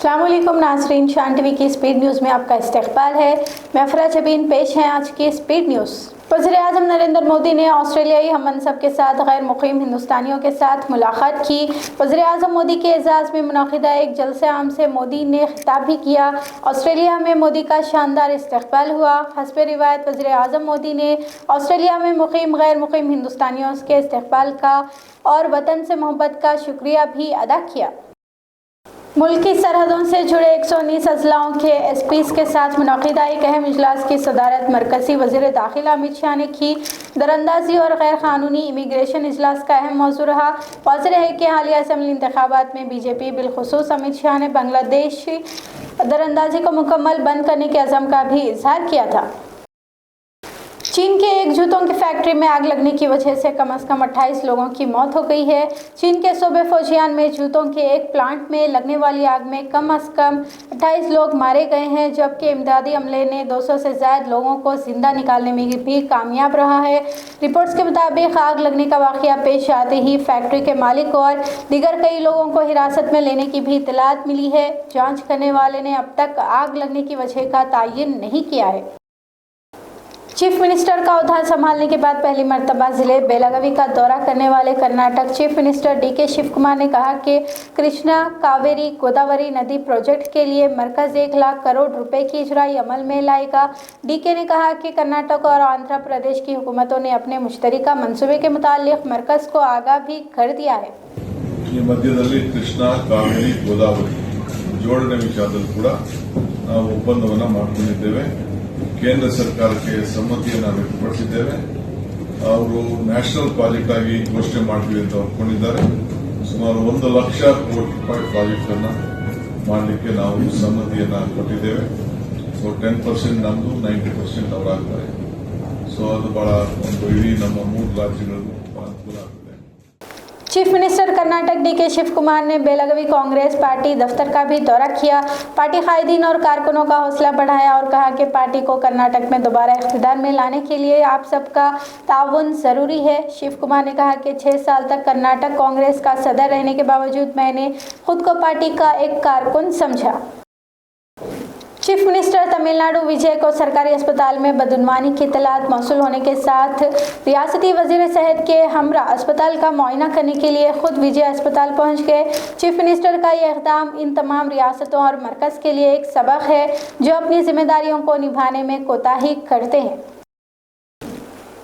अस्सलामुअलैकुम नाज़रीन, शान टीवी की स्पीड न्यूज़ में आपका इस्तकबाल है। मैं फरा जबीन, पेश है आज की स्पीड न्यूज़। वज़ीर-ए-आज़म नरेंद्र मोदी ने ऑस्ट्रेलियाई हम-मनसब के साथ गैर मुक़ीम हिंदुस्तानियों के साथ मुलाकात की। वज़ीर-ए-आज़म मोदी के एज़ाज़ में मुनक़िदा एक जलसे आम से मोदी ने खिताब भी किया। ऑस्ट्रेलिया में मोदी का शानदार इस्तकबाल हुआ। हस्ब रिवायत वज़ीर-ए-आज़म मोदी ने ऑस्ट्रेलिया में मुक़ीम गैर मुक़ीम हिंदुस्तानियों के इस्तकबाल का और वतन से मोहब्बत का शुक्रिया भी अदा किया। मुल्क की सरहदों से जुड़े 119 अजलाओं के एसपीज़ के साथ मुनक़िदा एक अहम इजलास की सदारत मरकज़ी वज़ीर दाखिला अमित शाह ने की। दरअंदाजी और गैर कानूनी इमिग्रेशन इजलास का अहम मौजू रहा। वाज़ेह है कि हालिया असम्बली इंतखाबात में बीजेपी बिलखुसूस अमित शाह ने बांग्लादेशी दरअंदाजी को मुकम्मल बंद करने के अज़म का भी इजहार किया था। चीन के एक जूतों की फैक्ट्री में आग लगने की वजह से कम से कम 28 लोगों की मौत हो गई है। चीन के सूबे फौजियान में जूतों के एक प्लांट में लगने वाली आग में कम से कम 28 लोग मारे गए हैं, जबकि इमदादी अमले ने 200 से ज़्यादा लोगों को जिंदा निकालने में भी कामयाब रहा है। रिपोर्ट्स के मुताबिक आग लगने का वाक़या पेश आते ही फैक्ट्री के मालिक और दीगर कई लोगों को हिरासत में लेने की भी इत्तलात मिली है। जाँच करने वाले ने अब तक आग लगने की वजह का तयन नहीं किया है। चीफ मिनिस्टर का ओहदा संभालने के बाद पहली मर्तबा जिले बेलगावी का दौरा करने वाले Karnataka chief minister DK Shivakumar ने कहा कि कृष्णा कावेरी गोदावरी नदी प्रोजेक्ट के लिए मरकज़ 1 लाख करोड़ रुपए की इजराई अमल में लाएगा। डीके ने कहा कि कर्नाटक और आंध्र प्रदेश की हुकूमतों ने अपने मुश्तरका मंसूबे के मुतालिक मरकज़ को आगाह भी कर दिया है। ಈ ಮಧ್ಯದಲ್ಲಿ ಕೃಷ್ಣ ಕಾವೇರಿ ಗೋದಾವರಿ ಜೋಡಣೆ ವಿಚಾರದಲ್ಲಿ ಕೂಡ ನಾವು ಒಪ್ಪಂದವನ್ನು ಮಾಡಿಕೊಂಡಿದ್ದೇವೆ। ಕೇಂದ್ರ ಸರ್ಕಾರಕ್ಕೆ ಸಮ್ಮತಿಯನ್ನು ವ್ಯಕ್ತಪಡಿಸಿದ್ದೇವೆ। ಅವರು ನ್ಯಾಷನಲ್ ಪ್ರಾಜೆಕ್ಟ್ ಆಗಿ ಘೋಷಣೆ ಮಾಡ್ತೀವಿ ಅಂತ ಒಪ್ಪಿಕೊಂಡಿದ್ದಾರೆ। ಸುಮಾರು 1 ಲಕ್ಷ ಕೋಟಿ ರೂಪಾಯಿ ಪ್ರಾಜೆಕ್ಟ್ ಅನ್ನು ಮಾಡಲಿಕ್ಕೆ ನಾವು ಸಮ್ಮತಿಯನ್ನು ಕೊಟ್ಟಿದ್ದೇವೆ। ಸೊ 10% ನಮ್ಮದು, 90% ಅವರಾಗ್ತಾರೆ। ಸೊ ಅದು ಬಹಳ ಒಂದು ಇಡೀ ನಮ್ಮ 3 ರಾಜ್ಯಗಳಿಗೂ ಅನುಕೂಲ ಆಗುತ್ತೆ। Chief minister Karnataka DK Shivakumar ने बेलगावी कांग्रेस पार्टी दफ्तर का भी दौरा किया। पार्टी कायदीन और कारकुनों का हौसला बढ़ाया और कहा कि पार्टी को कर्नाटक में दोबारा इख्तिदार में लाने के लिए आप सबका ताउन जरूरी है। शिव कुमार ने कहा कि 6 साल तक कर्नाटक कांग्रेस का सदर रहने के बावजूद मैंने खुद को पार्टी का एक कारकुन समझा। चीफ मिनिस्टर तमिलनाडु विजय को सरकारी अस्पताल में बदउनवानी की इत्तलात मौसूल होने के साथ रियासती वजीर सेहत के हमरा अस्पताल का मुआयना करने के लिए खुद विजय अस्पताल पहुंच गए। चीफ मिनिस्टर का यह इक़दाम इन तमाम रियासतों और मरकज़ के लिए एक सबक है जो अपनी जिम्मेदारियों को निभाने में कोताही करते हैं।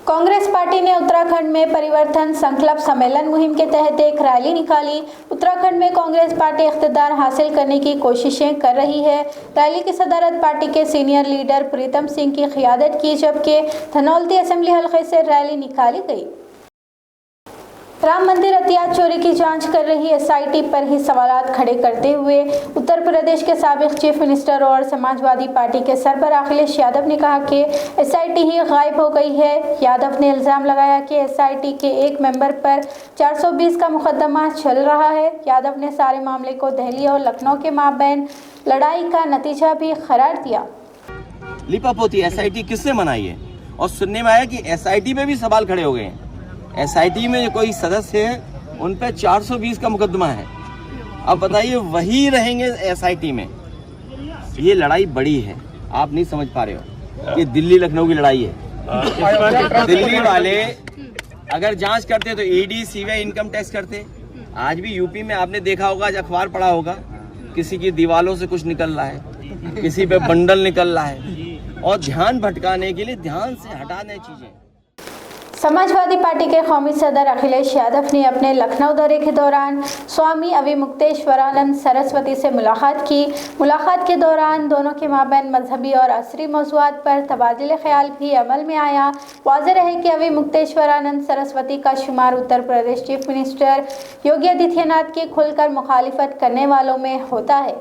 कांग्रेस पार्टी ने उत्तराखंड में परिवर्तन संकल्प सम्मेलन मुहिम के तहत एक रैली निकाली। उत्तराखंड में कांग्रेस पार्टी इख्तिदार हासिल करने की कोशिशें कर रही है। रैली की सदारत पार्टी के सीनियर लीडर प्रीतम सिंह की क़ियादत की, जबकि धनौल्टी असेंबली हल्के से रैली निकाली गई। राम मंदिर अतियात चोरी की जांच कर रही एसआईटी पर ही सवालात खड़े करते हुए उत्तर प्रदेश के साबिक चीफ मिनिस्टर और समाजवादी पार्टी के सरबराह अखिलेश यादव ने कहा कि एसआईटी ही गायब हो गई है। यादव ने इल्ज़ाम लगाया कि एसआईटी के एक मेंबर पर 420 का मुकदमा चल रहा है। यादव ने सारे मामले को दिल्ली और लखनऊ के माबैन लड़ाई का नतीजा भी करार दिया। लिपापोती एसआईटी किसने बनाई है? और सुनने में आया कि एसआईटी में भी सवाल खड़े हो गए हैं। एसआईटी में जो कोई सदस्य है उन पे 420 का मुकदमा है। अब बताइए वही रहेंगे एसआईटी में? ये लड़ाई बड़ी है, आप नहीं समझ पा रहे हो। ये दिल्ली लखनऊ की लड़ाई है। दिल्ली वाले अगर जांच करते तो ईडी सीबीआई इनकम टैक्स करते। आज भी यूपी में आपने देखा होगा, आज अखबार पढ़ा होगा, किसी की दीवालों से कुछ निकल रहा है, किसी पे बंडल निकल रहा है, और ध्यान भटकाने के लिए ध्यान से हटाने चीजें। समाजवादी पार्टी के कौमी सदर अखिलेश यादव ने अपने लखनऊ दौरे के दौरान स्वामी अविमुक्तेश्वरानंद सरस्वती से मुलाकात की। मुलाकात के दौरान दोनों के माबैन मजहबी और असरी मौज़ूआत पर तबादले ख्याल भी अमल में आया। वाज़ेह है कि अविमुक्तेश्वरानंद सरस्वती का शुमार उत्तर प्रदेश चीफ मिनिस्टर योगी आदित्यनाथ की खुलकर मुखालिफत करने वालों में होता है।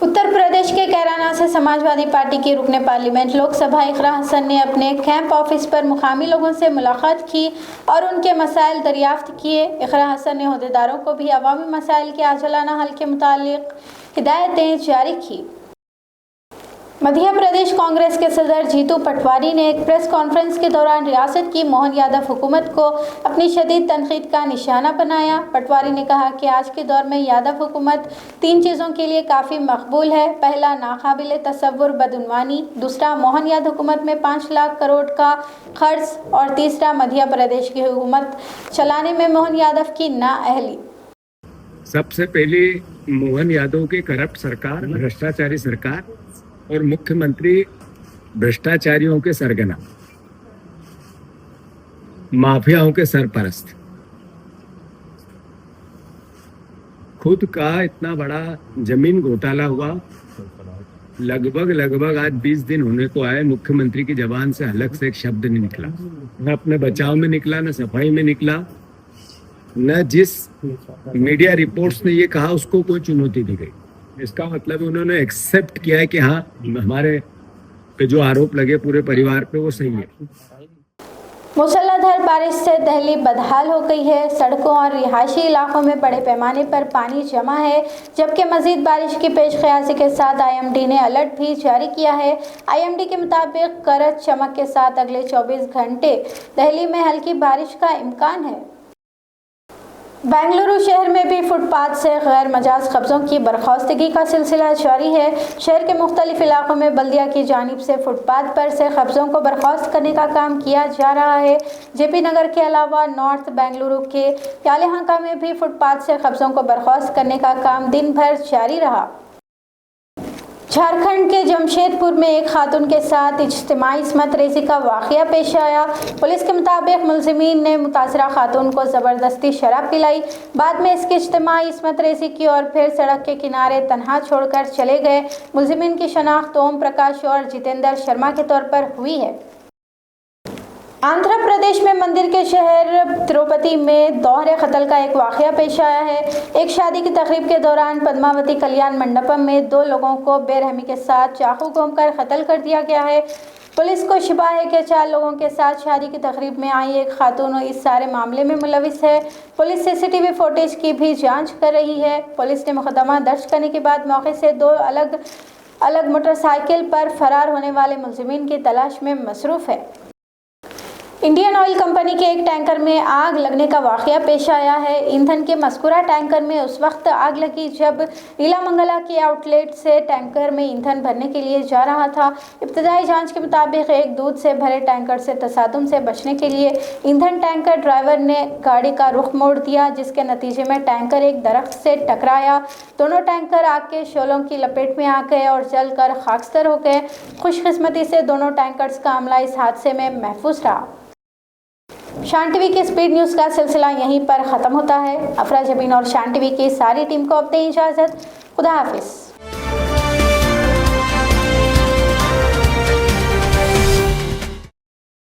उत्तर प्रदेश के कैराना से समाजवादी पार्टी की रुकने पार्लियामेंट लोकसभा इकरा हसन ने अपने कैंप ऑफिस पर मुकामी लोगों से मुलाकात की और उनके मसाइल दरियाफ्त किए। इकरा हसन ने अहदेदारों को भी अवामी मसाइल के आजलाना हल के मुतालिक हिदायतें जारी की। मध्य प्रदेश कांग्रेस के सदर जीतू पटवारी ने एक प्रेस कॉन्फ्रेंस के दौरान रियासत की मोहन यादव हुकूमत को अपनी शदीद तनकीद का निशाना बनाया। पटवारी ने कहा कि आज के दौर में यादव हुकूमत 3 चीज़ों के लिए काफ़ी मकबूल है। पहला, नाकाबिले तसव्वुर बदउनवानी, दूसरा, मोहन यादव हुकूमत में 5 लाख करोड़ का खर्च और तीसरा, मध्य प्रदेश की हुकूमत चलाने में मोहन यादव की नाअहली। सबसे पहले मोहन यादव की करप्ट सरकार, भ्रष्टाचारी सरकार और मुख्यमंत्री भ्रष्टाचारियों के सरगना, माफियाओं के सरपरस्त। खुद का इतना बड़ा जमीन घोटाला हुआ, लगभग आज 20 दिन होने को आए, मुख्यमंत्री की जबान से अलग से एक शब्द नहीं निकला, न अपने बचाव में निकला, न सफाई में निकला, न जिस मीडिया रिपोर्ट्स ने ये कहा उसको कोई चुनौती दी गई। इसका मतलब उन्होंने एक्सेप्ट किया है कि हाँ, हमारे पे जो आरोप लगे पूरे परिवार पे वो सही है। मूसलाधार बारिश से दिल्ली बदहाल हो गई है। सड़कों और रिहायशी इलाकों में बड़े पैमाने पर पानी जमा है, जबकि मजीद बारिश की पेशकयासी के साथ IMD ने अलर्ट भी जारी किया है। IMD के मुताबिक गरज चमक के साथ अगले 24 घंटे दिल्ली में हल्की बारिश का इम्कान है। बेंगलुरु शहर में भी फुटपाथ से गैर मजाज कब्जों की बर्खास्तगी का सिलसिला जारी है। शहर के मुख्तलिफ इलाकों में बल्दिया की जानिब से फुटपाथ पर से कब्जों को बर्खास्त करने का काम किया जा रहा है। JP नगर के अलावा नॉर्थ बेंगलुरु के यालेहांका में भी फुटपाथ से कब्जों को बर्खास्त करने का काम दिन भर जारी रहा। झारखंड के जमशेदपुर में एक खातून के साथ इज्तिमाई इस्मत रेजी का वाक़या पेश आया। पुलिस के मुताबिक मुलजिमीन ने मुतासरा खातून को ज़बरदस्ती शराब पिलाई, बाद में इसकी इज्तिमाई इस्मत रेजी की और फिर सड़क के किनारे तनहा छोड़कर चले गए। मुलजिमीन की शनाख्त ओम प्रकाश और जितेंद्र शर्मा के तौर पर हुई है। आंध्र प्रदेश में मंदिर के शहर तिरुपति में दोहरे कत्ल का एक वाक़या पेश आया है। एक शादी की तकरीब के दौरान पद्मावती कल्याण मंडपम में 2 लोगों को बेरहमी के साथ चाकू घोंपकर कत्ल कर दिया गया है। पुलिस को शुबा है कि 4 लोगों के साथ शादी की तकरीब में आई एक खातून इस सारे मामले में मुलविस है। पुलिस CCTV फुटेज की भी जाँच कर रही है। पुलिस ने मुकदमा दर्ज करने के बाद मौके से 2 अलग मोटरसाइकिल पर फरार होने वाले मुलजिमीन की तलाश में मसरूफ़ है। इंडियन ऑयल कंपनी के एक टैंकर में आग लगने का वाक़या पेश आया है। ईंधन के मस्कुरा टैंकर में उस वक्त आग लगी जब नीलामंगला के आउटलेट से टैंकर में ईंधन भरने के लिए जा रहा था। इब्तदाई जांच के मुताबिक एक दूध से भरे टैंकर से तसादुम से बचने के लिए ईंधन टैंकर ड्राइवर ने गाड़ी का रुख मोड़ दिया, जिसके नतीजे में टैंकर एक दरख्त से टकराया। दोनों टैंकर आग के शोलों की लपेट में आ गए और जलकर खाकस्तर हो गए। खुशकिस्मती से दोनों टैंकर्स का अमला इस हादसे में महफूज रहा। शान टीवी के स्पीड न्यूज़ का सिलसिला यहीं पर ख़त्म होता है। अफरा जबीन और शान टीवी की सारी टीम को अब दें इजाज़त। खुदा हाफिज़।